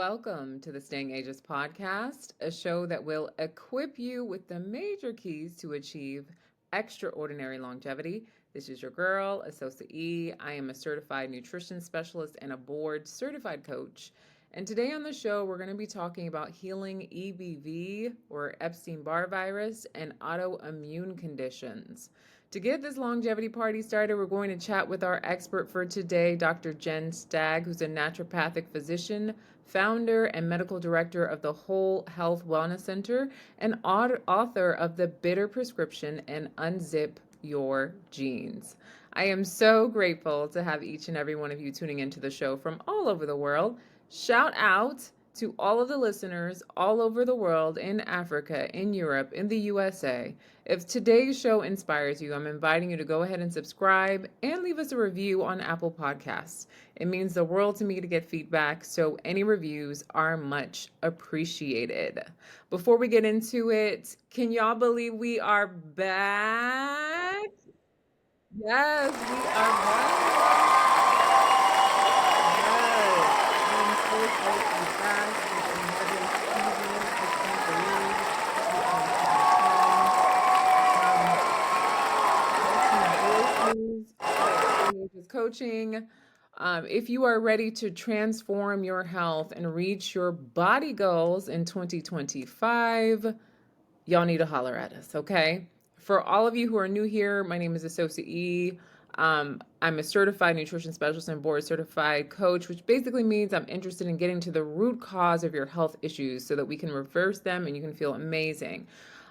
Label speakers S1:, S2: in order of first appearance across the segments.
S1: welcome to the Staying Ageless podcast, a show that will equip you with the major keys to achieve extraordinary longevity. This is your girl, Asosa E. I am a certified nutrition specialist and a board certified coach. And today on the show, we're going to be talking about healing EBV or Epstein-Barr Virus and autoimmune conditions. To get this longevity party started, we're going to chat with our expert for today, Dr. Jen Stagg, who's a naturopathic physician, founder and medical director of the Whole Health Wellness Center, and author of The Bitter Prescription and Unzip Your Genes. I am so grateful to have each and every one of you tuning into the show from all over the world. Shout out to all of the listeners all over the world, in Africa, in Europe, in the USA. If today's show inspires you, I'm inviting you to go ahead and subscribe and leave us a review on Apple Podcasts. It means the world to me to get feedback, so any reviews are much appreciated. Before we get into it, can y'all believe we are back? Yes, we are back. Coaching. If you are ready to transform your health and reach your body goals in 2025, y'all need to holler at us, okay? For all of you who are new here, my name is Asosa E. I'm a certified nutrition specialist and board certified coach, which basically means I'm interested in getting to the root cause of your health issues so that we can reverse them and you can feel amazing.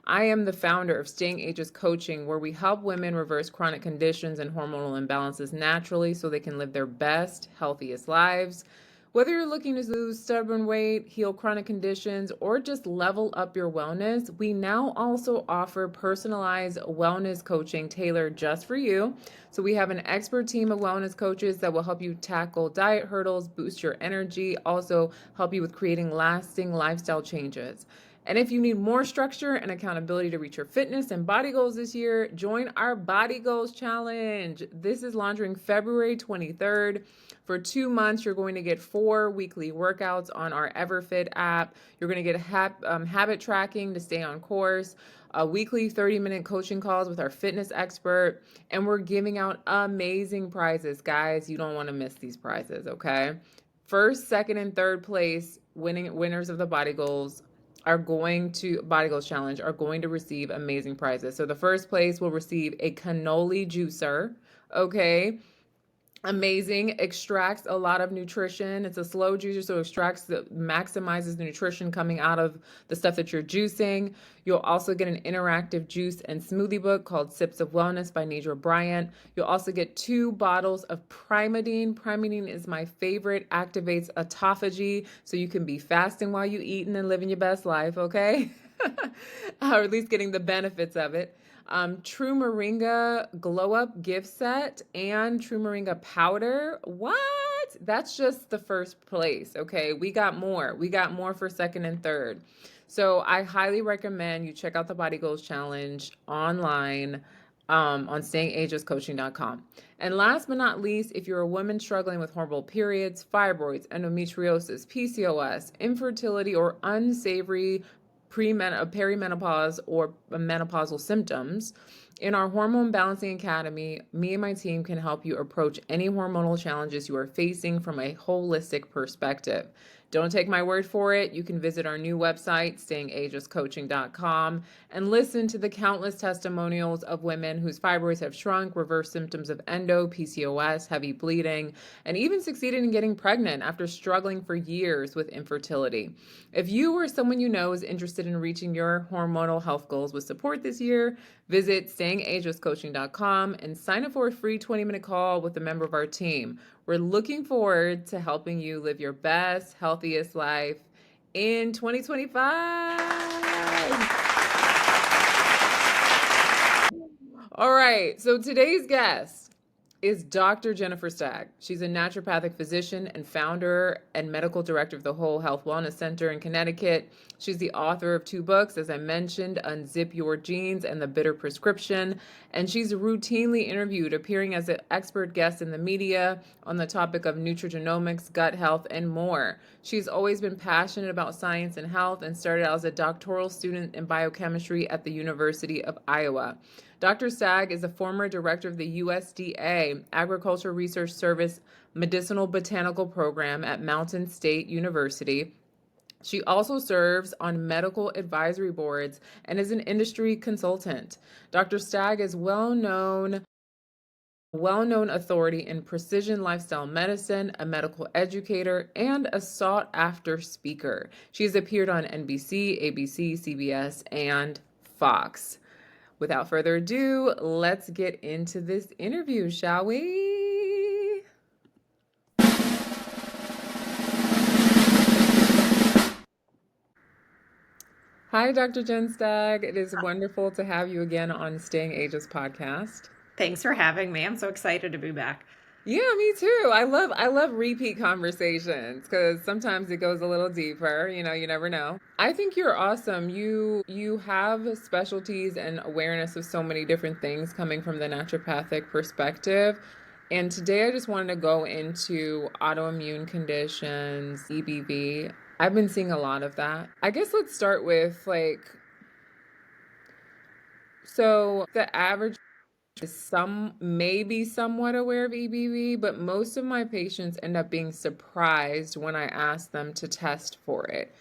S1: I am the founder of Staying Ageless Coaching, where we help women reverse chronic conditions and hormonal imbalances naturally so they can live their best, healthiest lives. Whether you're looking to lose stubborn weight, heal chronic conditions, or just level up your wellness, we now also offer personalized wellness coaching tailored just for you. So we have an expert team of wellness coaches that will help you tackle diet hurdles, boost your energy, also help you with creating lasting lifestyle changes. And if you need more structure and accountability to reach your fitness and body goals this year, join our Body Goals Challenge. This is launching February 23rd. For 2 months, you're going to get 4 weekly workouts on our EverFit app. You're going to get habit tracking to stay on course, a weekly 30-minute coaching calls with our fitness expert, and we're giving out amazing prizes. Guys, you don't want to miss these prizes, okay? First, second, and third place winners of the Body Goals Challenge are going to receive amazing prizes. So the first place will receive a cannoli juicer, okay? Amazing, extracts a lot of nutrition. It's a slow juicer, so maximizes the nutrition coming out of the stuff that you're juicing. You'll also get an interactive juice and smoothie book called Sips of Wellness by Nidra Bryant. You'll also get 2 bottles of Primadine. Primadine is my favorite, activates autophagy, so you can be fasting while you eating and living your best life, okay? Or at least getting the benefits of it. True Moringa Glow Up gift set and True Moringa powder. What? That's just the first place, okay? We got more. We got more for second and third. So I highly recommend you check out the Body Goals Challenge online on stayingagelesscoaching.com. And last but not least, if you're a woman struggling with horrible periods, fibroids, endometriosis, PCOS, infertility, or unsavory perimenopause or menopausal symptoms, in our Hormone Balancing Academy, me and my team can help you approach any hormonal challenges you are facing from a holistic perspective. Don't take my word for it. You can visit our new website, stayingagelesscoaching.com, and listen to the countless testimonials of women whose fibroids have shrunk, reversed symptoms of endo, PCOS, heavy bleeding, and even succeeded in getting pregnant after struggling for years with infertility. If you or someone you know is interested in reaching your hormonal health goals with support this year, visit stayingagelesscoaching.com and sign up for a free 20-minute call with a member of our team. We're looking forward to helping you live your best, healthiest life in 2025. All right, so today's guest, is Dr. Jennifer Stagg. She's a naturopathic physician and founder and medical director of the Whole Health Wellness Center in Connecticut. She's the author of 2 books, as I mentioned, Unzip Your Genes and The Bitter Prescription. And she's routinely interviewed, appearing as an expert guest in the media on the topic of nutrigenomics, gut health, and more. She's always been passionate about science and health and started out as a doctoral student in biochemistry at the University of Iowa. Dr. Stagg is a former director of the USDA Agriculture Research Service Medicinal Botanical Program at Mountain State University. She also serves on medical advisory boards and is an industry consultant. Dr. Stagg is well-known authority in precision lifestyle medicine, a medical educator, and a sought-after speaker. She has appeared on NBC, ABC, CBS, and Fox. Without further ado, let's get into this interview, shall we? Hi, Dr. Jen Stagg. It is wonderful to have you again on Staying Ageless podcast.
S2: Thanks for having me. I'm so excited to be back.
S1: Yeah, me too. I love repeat conversations because sometimes it goes a little deeper, you never know. I think you're awesome. You have specialties and awareness of so many different things coming from the naturopathic perspective. And today I just wanted to go into autoimmune conditions, EBV. I've been seeing a lot of that. I guess let's start with so the average is maybe somewhat aware of EBV, but most of my patients end up being surprised when I ask them to test for it.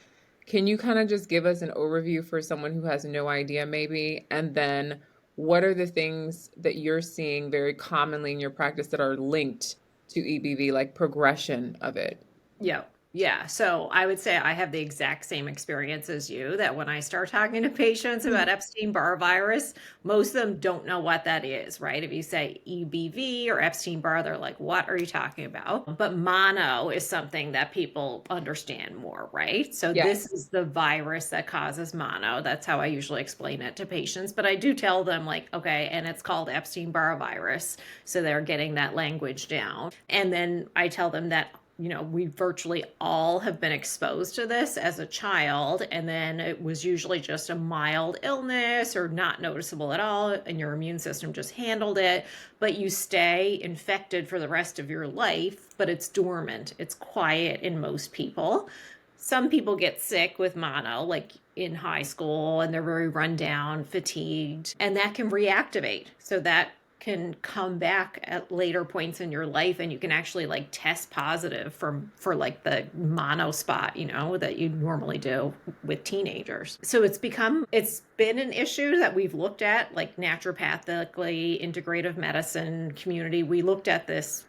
S1: Can you kind of just give us an overview for someone who has no idea, maybe? And then what are the things that you're seeing very commonly in your practice that are linked to EBV, like progression of it?
S2: Yeah. Yeah. So I would say I have the exact same experience as you, that when I start talking to patients about Epstein-Barr virus, most of them don't know what that is, right? If you say EBV or Epstein-Barr, they're like, what are you talking about? But mono is something that people understand more, right? So this
S1: Yes.
S2: is the virus that causes mono. That's how I usually explain it to patients. But I do tell them, like, okay, and it's called Epstein-Barr virus. So they're getting that language down. And then I tell them that we virtually all have been exposed to this as a child, and then it was usually just a mild illness or not noticeable at all, and your immune system just handled it, but you stay infected for the rest of your life, but it's dormant. It's quiet in most people. Some people get sick with mono, like in high school, and they're very run down, fatigued, and that can reactivate. So that can come back at later points in your life, and you can actually like test positive for like the mono spot, that you normally do with teenagers. So it's been an issue that we've looked at, like naturopathically integrative medicine community. We looked at this,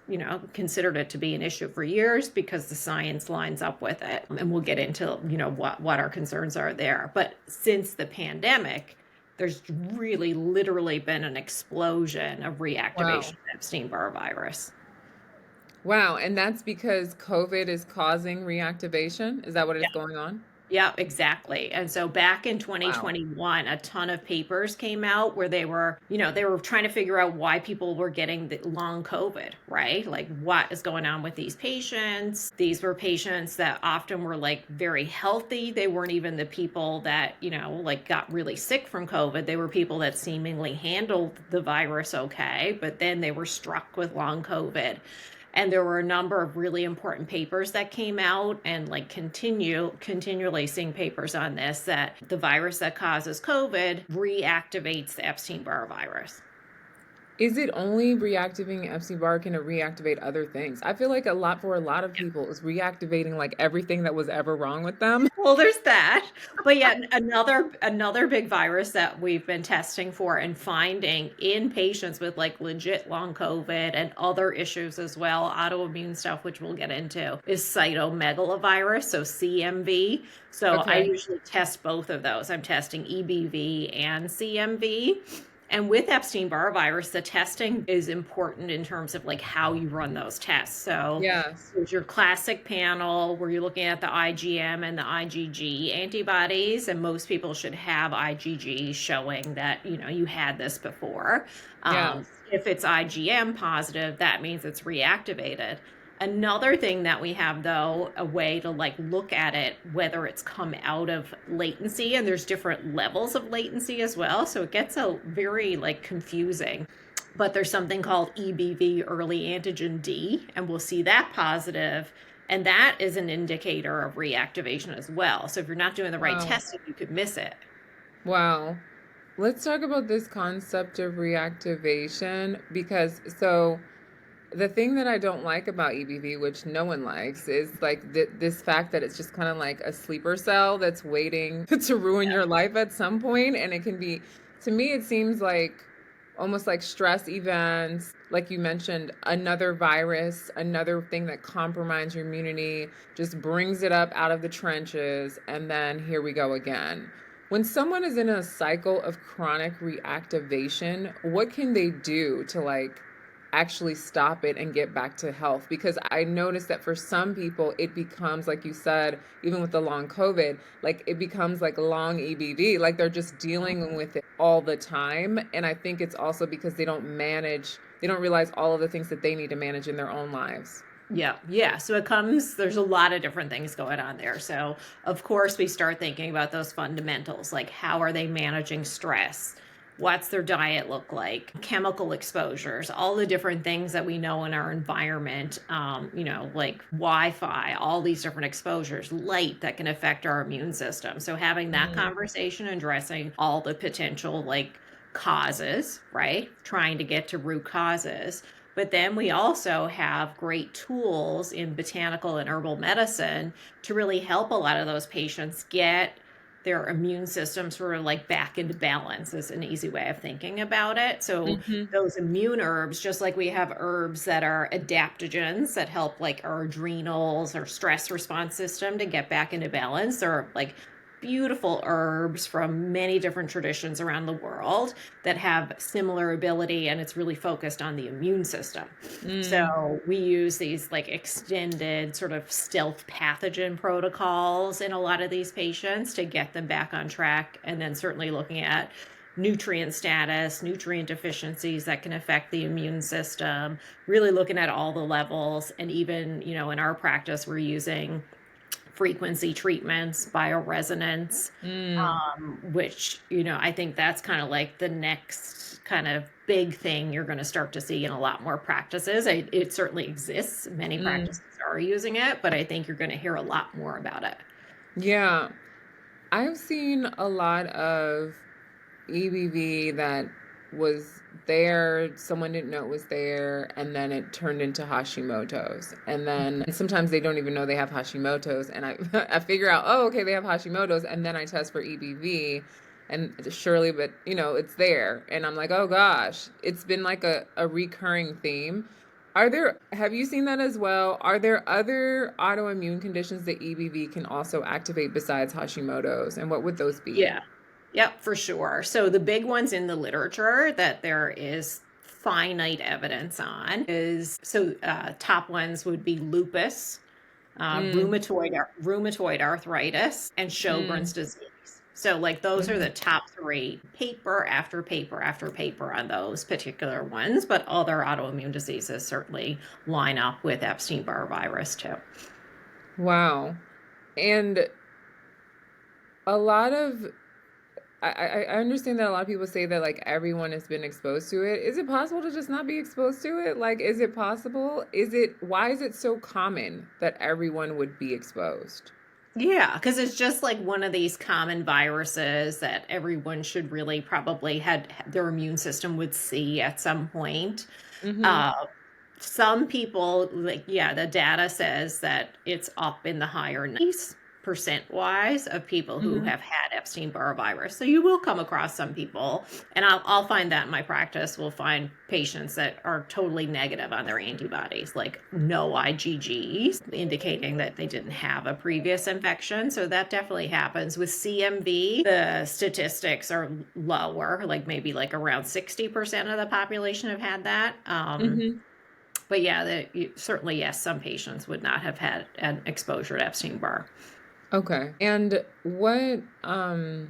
S2: considered it to be an issue for years because the science lines up with it. And we'll get into, what our concerns are there. But since the pandemic, there's really literally been an explosion of reactivation
S1: Wow.
S2: of Epstein-Barr virus.
S1: Wow. And that's because COVID is causing reactivation? Is that what is
S2: Yeah.
S1: going on?
S2: Yeah, exactly. And so back in
S1: Wow.
S2: 2021, a ton of papers came out where they were trying to figure out why people were getting the long COVID, right? Like, what is going on with these patients? These were patients that often were like very healthy. They weren't even the people that, like got really sick from COVID. They were people that seemingly handled the virus okay, but then they were struck with long COVID. And there were a number of really important papers that came out, and like continually seeing papers on this, that the virus that causes COVID reactivates the Epstein-Barr virus.
S1: Is it only reactivating Epstein-Barr? Can it reactivate other things? I feel like for a lot of people is reactivating like everything that was ever wrong with them.
S2: Well, there's that. But yeah, another big virus that we've been testing for and finding in patients with like legit long COVID and other issues as well, autoimmune stuff, which we'll get into, is cytomegalovirus, so CMV. So I
S1: Okay.
S2: usually test both of those. I'm testing EBV and CMV. And with Epstein-Barr virus, the testing is important in terms of like how you run those tests. So
S1: Yes.
S2: there's your classic panel where you're looking at the IgM and the IgG antibodies, and most people should have IgG showing that, you know, you had this before.
S1: Yes.
S2: If it's IgM positive, that means it's reactivated. Another thing that we have, though, a way to like look at it, whether it's come out of latency, and there's different levels of latency as well. So it gets a very like confusing. But there's something called EBV, early antigen D, and we'll see that positive. And that is an indicator of reactivation as well. So if you're not doing the right
S1: Wow.
S2: testing, you could miss it.
S1: Wow. Let's talk about this concept of reactivation because the thing that I don't like about EBV, which no one likes, is like this fact that it's just kind of like a sleeper cell that's waiting to ruin your life at some point. And it can be, to me, it seems like almost like stress events, like you mentioned, another virus, another thing that compromises your immunity, just brings it up out of the trenches, and then here we go again. When someone is in a cycle of chronic reactivation, what can they do to like actually stop it and get back to health? Because I noticed that for some people it becomes, like you said, even with the long COVID, like it becomes like long EBV, like they're just dealing with it all the time. And I think it's also because they don't realize all of the things that they need to manage in their own lives.
S2: Yeah, yeah. So it comes, there's a lot of different things going on there. So, of course, we start thinking about those fundamentals like how are they managing stress? What's their diet look like? Chemical exposures, all the different things that we know in our environment, you know, like Wi Fi, all these different exposures, light that can affect our immune system. So, having that
S1: Mm,
S2: conversation, addressing all the potential like causes, right? Trying to get to root causes, but then we also have great tools in botanical and herbal medicine to really help a lot of those patients get their immune system sort of like back into balance, is an easy way of thinking about it. So
S1: mhm.
S2: those immune herbs, just like we have herbs that are adaptogens that help like our adrenals or stress response system to get back into balance, or like beautiful herbs from many different traditions around the world that have similar ability, and it's really focused on the immune system.
S1: Mm,
S2: So we use these like extended sort of stealth pathogen protocols in a lot of these patients to get them back on track, and then certainly looking at nutrient status, nutrient deficiencies that can affect the immune system, really looking at all the levels. And even, you know, in our practice, we're using frequency treatments, bioresonance,
S1: mm,
S2: which, you know, I think that's kind of like the next kind of big thing you're going to start to see in a lot more practices. It certainly exists. Many
S1: mm.
S2: practices are using it, but I think you're going to hear a lot more about it.
S1: Yeah. I've seen a lot of EBV that was there, someone didn't know it was there, and then it turned into Hashimoto's. And then sometimes they don't even know they have Hashimoto's, and I I figure out, oh, okay, they have Hashimoto's, and then I test for EBV, and surely, but it's there. And I'm like, oh gosh, it's been like a recurring theme. Have you seen that as well? Are there other autoimmune conditions that EBV can also activate besides Hashimoto's, and what would those be?
S2: Yeah. Yep, for sure. So the big ones in the literature that there is finite evidence on is, so top ones would be lupus,
S1: Mm,
S2: rheumatoid arthritis, and Sjogren's
S1: mm,
S2: disease. So, like, those are
S1: mm.
S2: the top three, paper after paper after paper on those particular ones. But other autoimmune diseases certainly line up with Epstein-Barr virus too.
S1: Wow. And a lot of I understand that a lot of people say that like everyone has been exposed to it. Is it possible to just not be exposed to it? Like, is it possible? Why is it so common that everyone would be exposed?
S2: Yeah, because it's just like one of these common viruses that everyone should really probably had their immune system would see at some point.
S1: Mm-hmm.
S2: Uh, some people, like, yeah, the data says that it's up in the higher 90s percent-wise of people who
S1: Hmm.
S2: have had Epstein-Barr virus. So you will come across some people, and I'll find that in my practice. We'll find patients that are totally negative on their antibodies, like no IgGs, indicating that they didn't have a previous infection. So that definitely happens. With CMV, the statistics are lower, like maybe like around 60% of the population have had that.
S1: Hmm.
S2: But yeah, certainly, yes, some patients would not have had an exposure to Epstein-Barr.
S1: Okay. And what are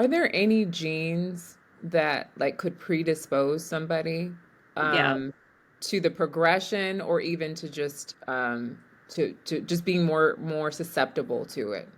S1: there any genes that like could predispose somebody
S2: Yeah.
S1: um to the progression or even to just to just being more susceptible to it?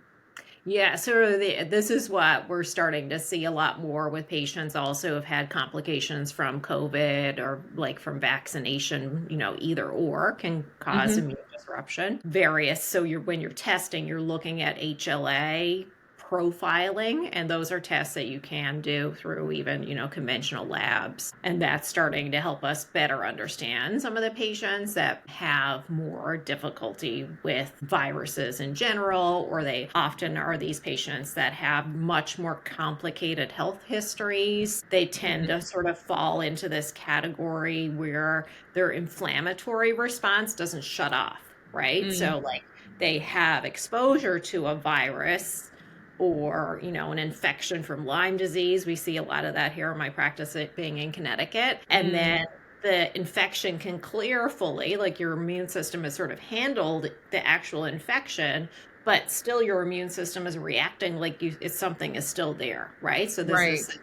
S2: Yeah, so this is what we're starting to see a lot more with patients also who have had complications from COVID or like from vaccination, either or can cause
S1: Hmm.
S2: immune disruption. Various, so when you're testing, you're looking at HLA profiling, and those are tests that you can do through even, conventional labs. And that's starting to help us better understand some of the patients that have more difficulty with viruses in general, or they often are these patients that have much more complicated health histories. They tend to sort of fall into this category where their inflammatory response doesn't shut off, right?
S1: Mm.
S2: So, like, they have exposure to a virus or an infection from Lyme disease. We see a lot of that here in my practice, it being in Connecticut. And
S1: Mm.
S2: then the infection can clear fully, like your immune system has sort of handled the actual infection, but still your immune system is reacting like it's something is still there, right? So this is
S1: Right.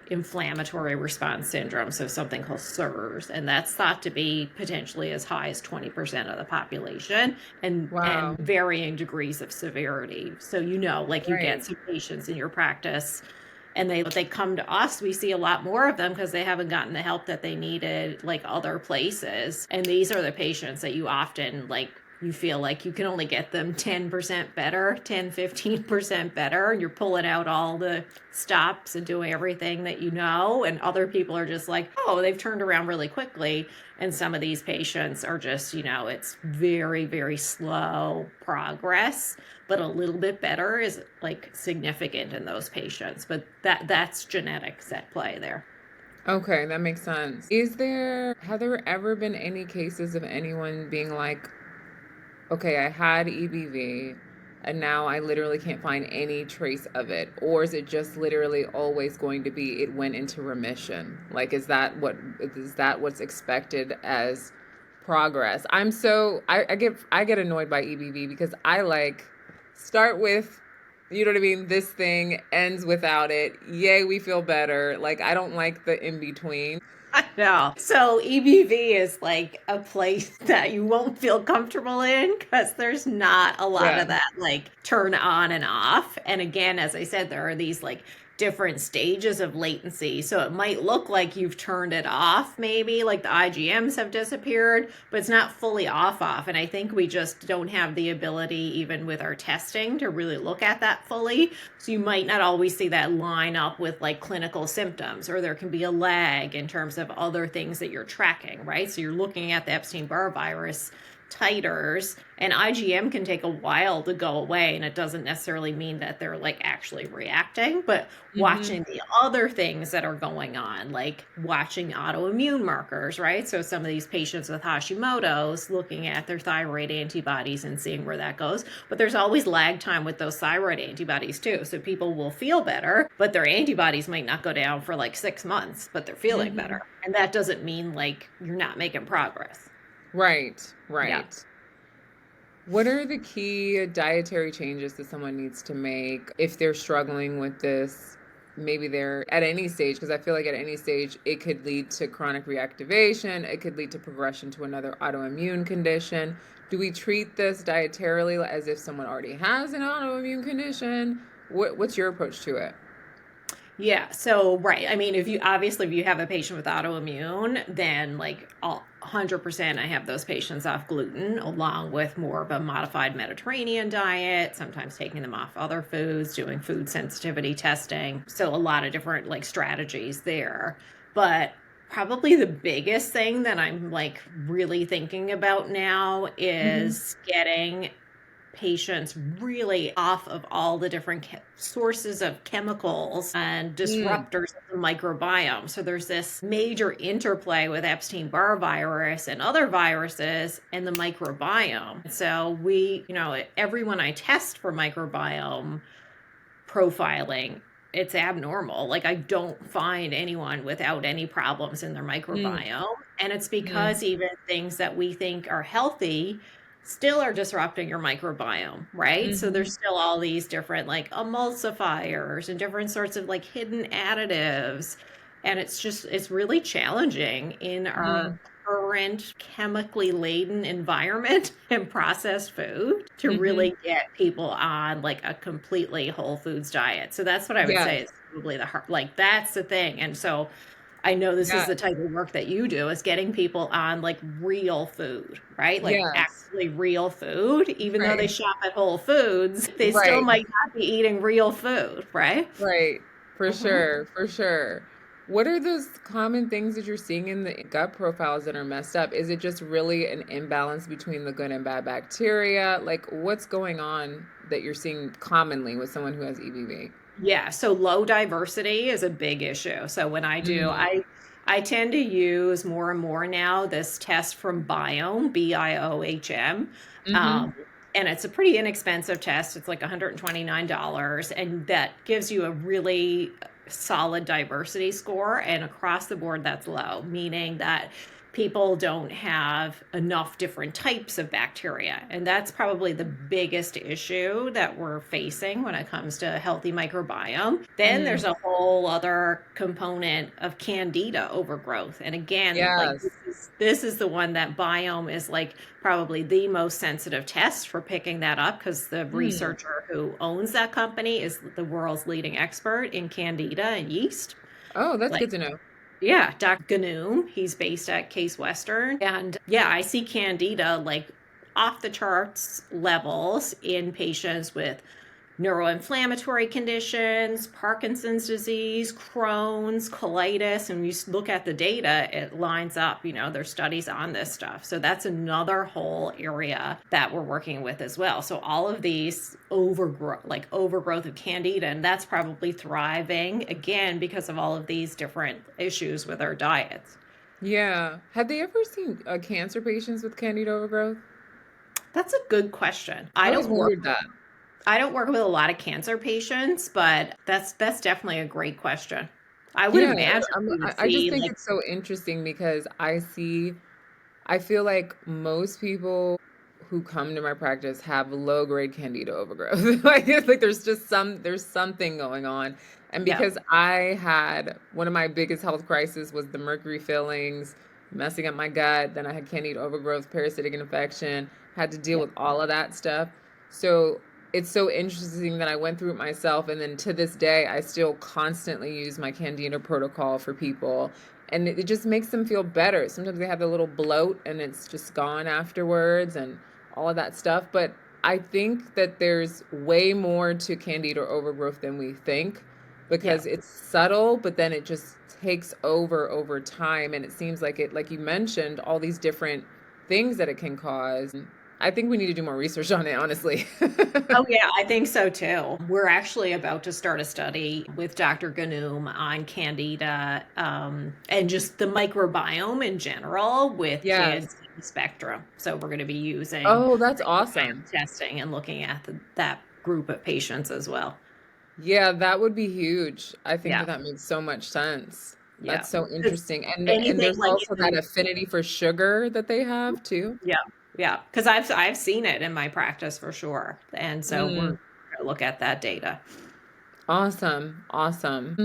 S2: inflammatory response syndrome, so something called SIRS, and that's thought to be potentially as high as 20% of the population, and
S1: Wow.
S2: varying degrees of severity. So like you get
S1: Right.
S2: some patients in your practice and they come to us, we see a lot more of them because they haven't gotten the help that they needed like other places. And these are the patients that you often like you feel like you can only get them 10% better, 10-15% better. You're pulling out all the stops and doing everything that and other people are just like, oh, they've turned around really quickly. And some of these patients are just, it's very, very slow progress, but a little bit better is like significant in those patients. But that's genetics at play there.
S1: Okay, that makes sense. Have there ever been any cases of anyone being like, okay, I had EBV and now I literally can't find any trace of it? Or is it just literally always going to be it went into remission? Like, is that what's expected as progress? I get annoyed by EBV because I like start with, you know what I mean? This thing ends without it. Yay, we feel better. Like, I don't like the in between.
S2: I know. So EBV is like a place that you won't feel comfortable in because there's not a lot
S1: Yeah.
S2: of that like turn on and off. And again, as I said, there are these like different stages of latency. So it might look like you've turned it off, maybe like the IgMs have disappeared, but it's not fully off. And I think we just don't have the ability, even with our testing, to really look at that fully. So you might not always see that line up with like clinical symptoms, or there can be a lag in terms of other things that you're tracking, right? So you're looking at the Epstein-Barr virus titers, and IgM can take a while to go away, and it doesn't necessarily mean that they're like actually reacting, but
S1: Hmm.
S2: watching the other things that are going on, like watching autoimmune markers, right? So some of these patients with Hashimoto's, looking at their thyroid antibodies and seeing where that goes. But there's always lag time with those thyroid antibodies too. So people will feel better, but their antibodies might not go down for like 6 months, but they're feeling better.
S1: Hmm.
S2: And that doesn't mean like you're not making progress.
S1: Right,
S2: Yeah.
S1: right. What are the key dietary changes that someone needs to make if they're struggling with this? Maybe they're at any stage, because I feel like at any stage it could lead to chronic reactivation, it could lead to progression to another autoimmune condition. Do we treat this dietarily as if someone already has an autoimmune condition? What's your approach to it?
S2: Yeah. So, right. I mean, if you have a patient with autoimmune, then like 100%, I have those patients off gluten along with more of a modified Mediterranean diet, sometimes taking them off other foods, doing food sensitivity testing. So, a lot of different like strategies there. But Probably the biggest thing that I'm like really thinking about now
S1: Hmm.
S2: is getting patients really off of all the different sources of chemicals and
S1: Mm,
S2: disruptors of the microbiome. So there's this major interplay with Epstein-Barr virus and other viruses and the microbiome. So everyone I test for microbiome profiling, it's abnormal. Like I don't find anyone without any problems in their
S1: mm,
S2: microbiome. And it's
S1: mm,
S2: because even things that we think are healthy still are disrupting your microbiome, right? So
S1: hmm.
S2: there's still all these different like emulsifiers and different sorts of like hidden additives. And it's really challenging in our
S1: Mm,
S2: current chemically laden environment and processed food to
S1: hmm.
S2: really get people on like a completely whole foods diet. So that's what I would say
S1: Yes,
S2: is probably the hard, like that's the thing. And so I know this is
S1: yes,
S2: the type of work that you do is getting people on like real food, right? Like
S1: yes,
S2: actually real food, even though they
S1: right,
S2: shop at Whole Foods, they still
S1: right.
S2: might not be eating real food, right?
S1: Right, for
S2: Hmm.
S1: sure, for sure. What are those common things that you're seeing in the gut profiles that are messed up? Is it just really an imbalance between the good and bad bacteria? Like, what's going on that you're seeing commonly with someone who has EBV?
S2: Yeah, so low diversity is a big issue. So when I do,
S1: Mm,
S2: I tend to use more and more now this test from Biome, BIOHM.
S1: mm-hmm.
S2: Um, and it's a pretty inexpensive test. It's like $129, and that gives you a really solid diversity score. And across the board, that's low, meaning that people don't have enough different types of bacteria. And that's probably the biggest issue that we're facing when it comes to healthy microbiome. Then
S1: Mm,
S2: there's a whole other component of candida overgrowth. And again, like
S1: yes.
S2: this is the one that Biome is like probably the most sensitive test for picking that up because the
S1: Mm.
S2: researcher who owns that company is the world's leading expert in candida and yeast.
S1: Oh, that's
S2: Like
S1: good to know.
S2: yeah, Dr. Ganoom. He's based at Case Western. And yeah, I see candida like off the charts levels in patients with neuroinflammatory conditions, Parkinson's disease, Crohn's, colitis. And when you look at the data, it lines up, there's studies on this stuff. So that's another whole area that we're working with as well. So all of these overgrowth of candida, and that's probably thriving again because of all of these different issues with our diets.
S1: Yeah. Have they ever seen cancer patients with candida overgrowth?
S2: That's a good question.
S1: I always wondered that.
S2: I don't work with a lot of cancer patients, but that's definitely a great question. I would
S1: Yeah,
S2: imagine we would
S1: I just
S2: see
S1: think
S2: like
S1: it's so interesting because I feel like most people who come to my practice have low grade candida overgrowth. Like it's like there's something going on. And
S2: yeah,
S1: because I had one of my biggest health crises was the mercury fillings messing up my gut, then I had candida overgrowth, parasitic infection, had to deal
S2: yeah,
S1: with all of that stuff. So it's so interesting that I went through it myself, and then to this day I still constantly use my candida protocol for people, and it just makes them feel better. Sometimes they have a little bloat and it's just gone afterwards and all of that stuff. But I think that there's way more to candida overgrowth than we think
S2: yeah.
S1: because it's subtle, but then it just takes over time. And it seems like it, like you mentioned, all these different things that it can cause. I think we need to do more research on it, honestly.
S2: Oh yeah, I think so too. We're actually about to start a study with Dr. Ganoom on candida and just the microbiome in general with kids
S1: Yes.
S2: in the spectrum. So we're going to be using
S1: Oh, that's
S2: microbiome
S1: awesome.
S2: testing and looking at that group of patients as well.
S1: Yeah, that would be huge. I think
S2: Yeah,
S1: that that makes so much sense.
S2: yeah.
S1: That's so
S2: Because
S1: interesting. And
S2: anything
S1: there's
S2: like
S1: also that affinity for sugar that they have too.
S2: yeah, yeah. Because I've seen it in my practice for sure, and so we're
S1: Mm,
S2: going to look at that data.
S1: awesome. Awesome.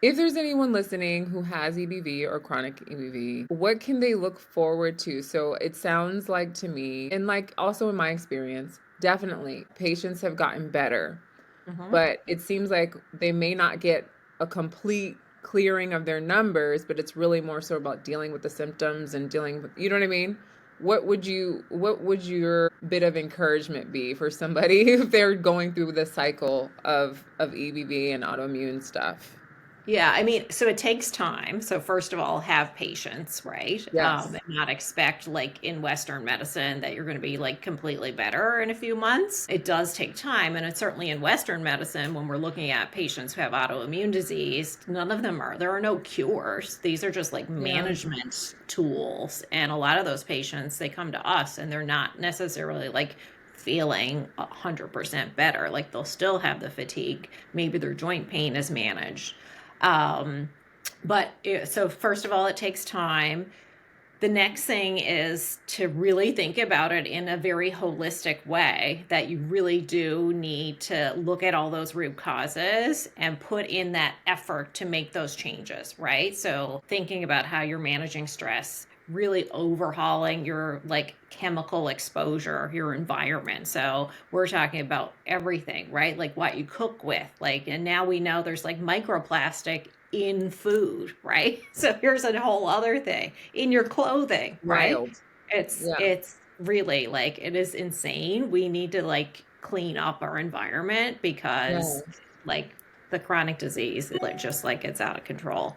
S1: If there's anyone listening who has EBV or chronic EBV, what can they look forward to? So it sounds like to me, and like also in my experience, definitely patients have gotten better,
S2: Hmm.
S1: but it seems like they may not get a complete clearing of their numbers, but it's really more so about dealing with the symptoms and dealing with, you know what I mean? What would your bit of encouragement be for somebody if they're going through the cycle of EBV and autoimmune stuff?
S2: Yeah, I mean, so it takes time. So first of all, have patience, right?
S1: Yes.
S2: And not expect like in Western medicine that you're going to be like completely better in a few months. It does take time, and it's certainly in Western medicine when we're looking at patients who have autoimmune disease, none of them are. There are no cures. These are just like
S1: Yeah.
S2: management tools, and a lot of those patients they come to us and they're not necessarily like feeling 100% better. Like they'll still have the fatigue. Maybe their joint pain is managed. Um, so first of all, it takes time. The next thing is to really think about it in a very holistic way, that you really do need to look at all those root causes and put in that effort to make those changes, right? So thinking about how you're managing stress, really overhauling your like chemical exposure, your environment. So we're talking about everything, right? Like what you cook with, like, and now we know there's like microplastic in food, right? So here's a whole other thing in your clothing, right?
S1: Wild. Yeah.
S2: It's really like it is insane. We need to like clean up our environment because
S1: Yes.
S2: like the chronic disease is like just like it's out of control.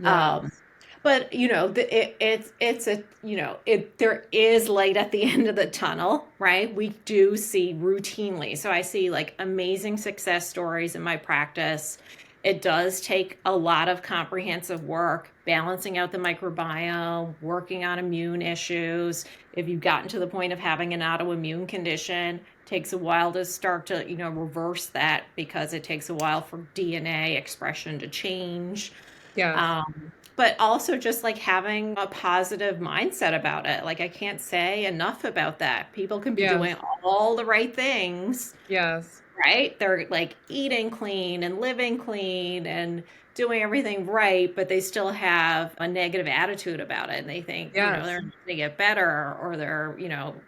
S2: Um,
S1: Yes.
S2: but you know, it's a you know it there is light at the end of the tunnel, right? We do see routinely. So I see like amazing success stories in my practice. It does take a lot of comprehensive work, balancing out the microbiome, working on immune issues. If you've gotten to the point of having an autoimmune condition, it takes a while to start to, reverse that because it takes a while for DNA expression to change.
S1: Yes.
S2: But also just like having a positive mindset about it. Like I can't say enough about that. People can be
S1: Yes.
S2: doing all the right things,
S1: Yes.
S2: right? They're like eating clean and living clean and doing everything right, but they still have a negative attitude about it. And they think,
S1: Yes.
S2: they're not going to get better, or they're,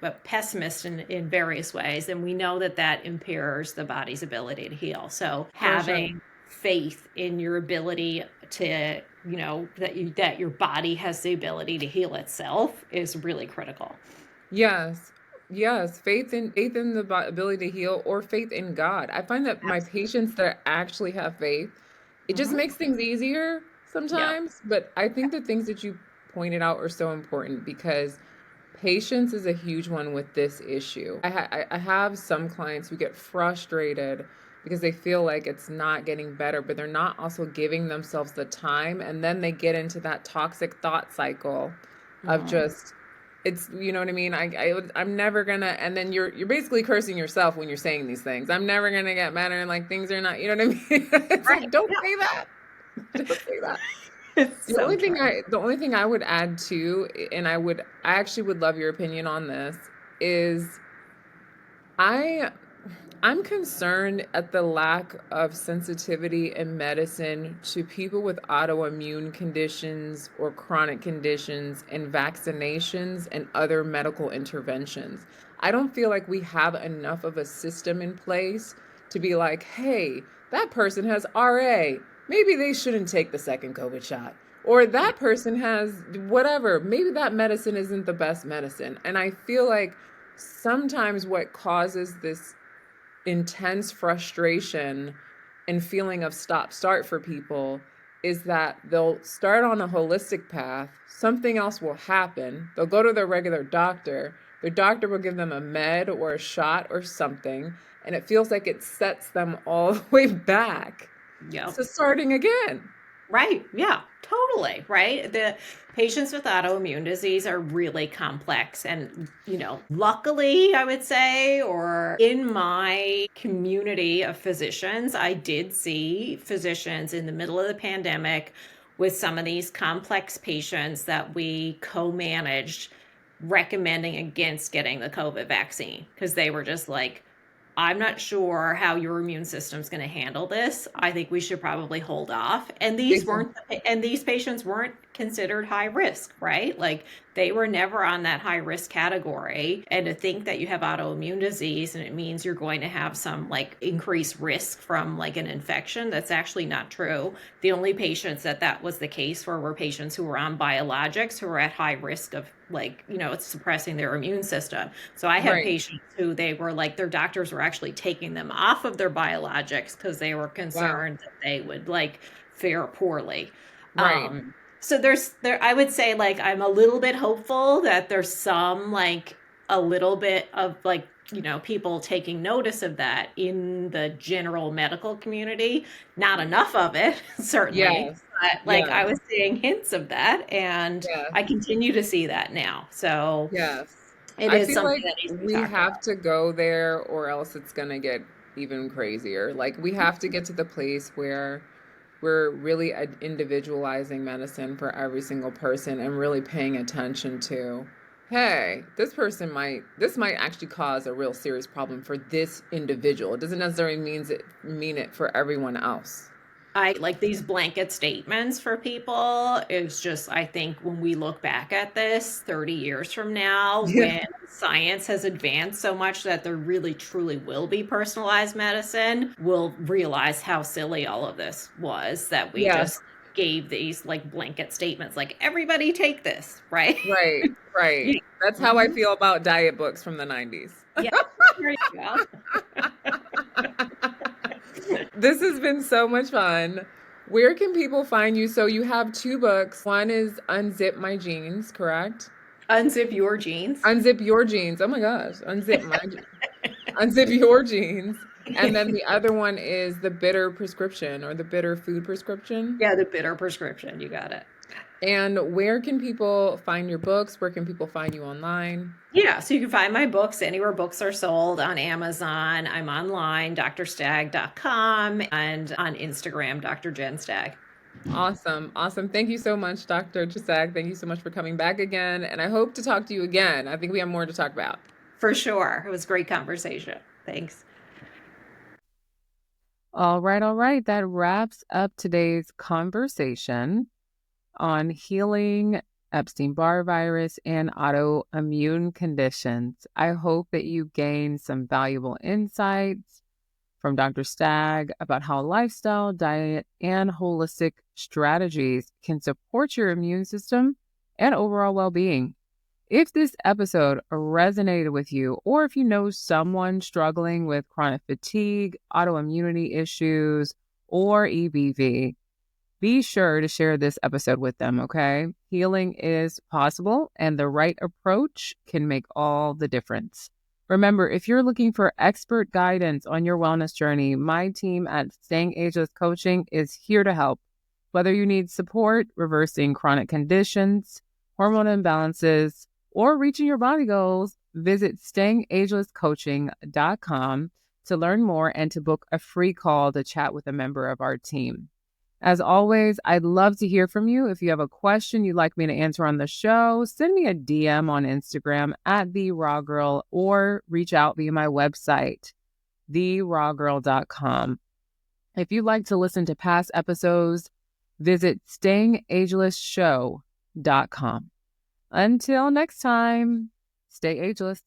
S2: a pessimist in various ways. And we know that that impairs the body's ability to heal. So
S1: For sure.
S2: having faith in your ability to, that your body has the ability to heal itself is really critical.
S1: Yes. Yes. Faith in the ability to heal, or faith in God. I find that my
S2: Absolutely.
S1: patients that actually have faith, it just
S2: Hmm.
S1: makes things easier
S2: Yeah.
S1: sometimes. But I think the things that you pointed out are so important because patience is a huge one with this issue. I have some clients who get frustrated because they feel like it's not getting better, but they're not also giving themselves the time, and then they get into that toxic thought cycle of
S2: Hmm.
S1: just it's you know what I mean. I'm never gonna, and then you're basically cursing yourself when you're saying these things. I'm never gonna get better, and like things are not. You know what I mean? It's
S2: Right.
S1: like don't
S2: Yeah.
S1: say that. Don't say that.
S2: It's
S1: The
S2: so
S1: only
S2: true.
S1: thing I would add too, and I actually would love your opinion on this, is I I'm concerned at the lack of sensitivity in medicine to people with autoimmune conditions or chronic conditions and vaccinations and other medical interventions. I don't feel like we have enough of a system in place to be like, hey, that person has RA. Maybe they shouldn't take the second COVID shot. Or
S2: Yeah.
S1: that person has whatever. Maybe that medicine isn't the best medicine. And I feel like sometimes what causes this intense frustration and feeling of stop start for people is that they'll start on a holistic path, something else will happen, they'll go to their regular doctor, their doctor will give them a med or a shot or something, and it feels like it sets them all the way back
S2: Yeah.
S1: to starting again.
S2: Right. Yeah. Totally. Right. The patients with autoimmune disease are really complex. And, luckily, I would say, or in my community of physicians, I did see physicians in the middle of the pandemic with some of these complex patients that we co managed, recommending against getting the COVID vaccine because they were just like, I'm not sure how your immune system's going to handle this. I think we should probably hold off. And these patients weren't considered high risk, right? Like they were never on that high risk category. And to think that you have autoimmune disease and it means you're going to have some like increased risk from like an infection, that's actually not true. The only patients that was the case for were patients who were on biologics who were at high risk of like, it's suppressing their immune system. So I had
S1: Right.
S2: patients who they were like, their doctors were actually taking them off of their biologics because they were
S1: Wow.
S2: concerned that they would like fare poorly.
S1: Right.
S2: So there I would say like I'm a little bit hopeful that there's some like a little bit of like people taking notice of that in the general medical community. Not enough of it, certainly,
S1: Yes.
S2: but like I
S1: Yes.
S2: was seeing hints of that, and
S1: Yes.
S2: I continue to see that now. So
S1: Yes.
S2: it
S1: I
S2: is
S1: feel
S2: something
S1: like
S2: that needs to be
S1: we
S2: talked
S1: have
S2: about.
S1: to go there or else it's going to get even crazier. Like we have to get to the place where we're really individualizing medicine for every single person and really paying attention to, hey, this might actually cause a real serious problem for this individual. It doesn't necessarily mean it for everyone else.
S2: I like these blanket statements for people is just, I think when we look back at this 30 years from now,
S1: Yeah.
S2: when science has advanced so much that there really truly will be personalized medicine, we'll realize how silly all of this was that we
S1: Yes.
S2: just gave these like blanket statements like everybody take this, right?
S1: Right. Right.
S2: Yeah.
S1: That's how I
S2: Mhm.
S1: feel about diet books from the 90s.
S2: Yeah, there you go.
S1: This has been so much fun. Where can people find you? So you have two books. One is Unzip My Jeans, correct?
S2: Unzip your jeans.
S1: Unzip Your Jeans. Oh my gosh. Unzip Your Jeans. And then the other one is The Bitter Prescription or The Bitter Food Prescription.
S2: Yeah, the bitter prescription. You got it.
S1: And where can people find your books? Where can people find you online?
S2: Yeah, so you can find my books anywhere books are sold on Amazon. I'm online, drstagg.com, and on Instagram, Dr. Jen Stagg.
S1: Awesome. Awesome. Thank you so much, Dr. Chisag. Thank you so much for coming back again. And I hope to talk to you again. I think we have more to talk about.
S2: For sure. It was a great conversation. Thanks.
S1: All right. All right. That wraps up today's conversation on healing Epstein-Barr virus and autoimmune conditions. I hope that you gained some valuable insights from Dr. Stagg about how lifestyle, diet, and holistic strategies can support your immune system and overall well-being. If this episode resonated with you, or if you know someone struggling with chronic fatigue, autoimmunity issues, or EBV, be sure to share this episode with them, okay? Healing is possible, and the right approach can make all the difference. Remember, if you're looking for expert guidance on your wellness journey, my team at Staying Ageless Coaching is here to help. Whether you need support reversing chronic conditions, hormone imbalances, or reaching your body goals, visit stayingagelesscoaching.com to learn more and to book a free call to chat with a member of our team. As always, I'd love to hear from you. If you have a question you'd like me to answer on the show, send me a DM on Instagram at TheRawGirl or reach out via my website, therawgirl.com. If you'd like to listen to past episodes, visit stayingagelessshow.com. Until next time, stay ageless.